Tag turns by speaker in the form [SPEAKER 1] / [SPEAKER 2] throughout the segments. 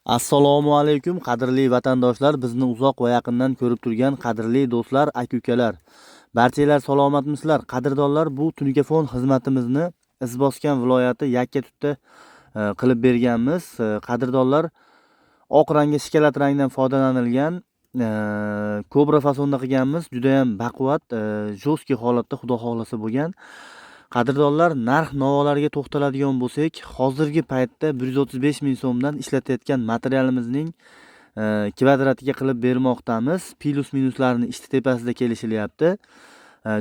[SPEAKER 1] Assalomu alaykum qadrli vatandoshlar, bizni uzoq va yaqindan ko'rib turgan qadrli do'stlar, aka-ukalar. Barchalar salomatmisizlar? Qadrdonlar, bu Tunikafon xizmatimizni Izboskan viloyati Yakkatutda qilib berganmiz. Qadrdonlar, oq rangga shikolat rangdan foydalanilgan kobra fasonda qilganmiz. Juda ham baquvvat, jo'ski holatda xudo xohlasa bo'lgan. Qadrdonlar, narx-navolarga to'xtaladigan bo'lsak, hozirgi paytda 135 ming so'mdan ishlatayotgan materialimizning kvadratiga qilib bermoqdamiz. Plus minuslarni ishchi tepasida kelishilyapti.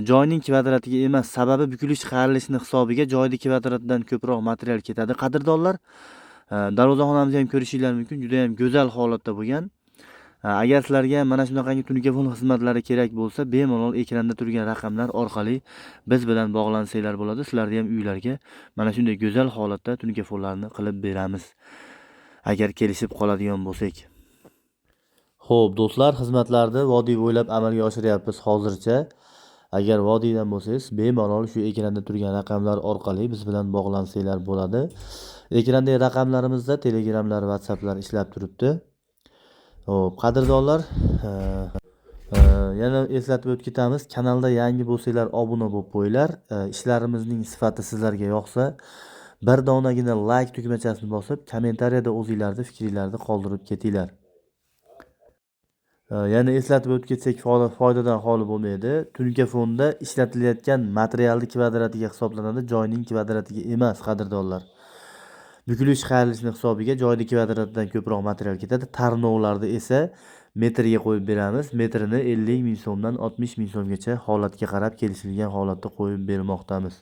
[SPEAKER 1] Joyning kvadratiga emas, sababi bukilish qayrilishini hisobiga joyni kvadratidan ko'proq material ketadi. Qadrdonlar, darvozaxonamizni ham ko'rishinglar mumkin, juda ham go'zal holatda bo'lgan. Agar sizlarga mana shunaqangi Tunikafon xizmatlari kerak bo'lsa, bemalol ekranda turgan raqamlar orqali biz bilan bog'lansanglar bo'ladi. Sizlarga ham uylarga mana shunday go'zal holatda Tunikafonlarni qilib beramiz. Agar kelishib qoladigan bo'lsak. Xo'p, do'stlar, xizmatlarni vodiy bo'ylab amalga oshiryapmiz hozircha. Agar vodiydan bo'lsangiz, bemalol shu ekranda turgan raqamlar orqali biz bilan bog'lansanglar bo'ladi. Ekrandagi raqamlarimizda Telegramlar, WhatsApplar ishlab turibdi. Xo'p, qadrdonlar, yana eslatib o'tib ketamiz. Kanalda yangi bo'lsanglar, obuna bo'lib qo'yinglar. Ishlarimizning sifati sizlarga yoqsa, bir donagina like tugmachasini bosib, kommentariyada o'zingizlarning fikringizni qoldirib ketinglar. Yana eslatib o'tib ketsak, foydadan xoli bo'lmaydi. Tunikafonda ishlatilayotgan materialni kvadratiga hisoblanadi, joyning kvadratiga emas, qadrdonlar. Bukilish qayrilishini hisobiga joyni kvadratidan ko'proq material ketadi. Tarnovlarni esa metrga qo'yib beramiz. Metrini 50 ming so'mdan 60 ming so'mgacha holatga qarab kelishilgan holatda qo'yib bermoqdamiz.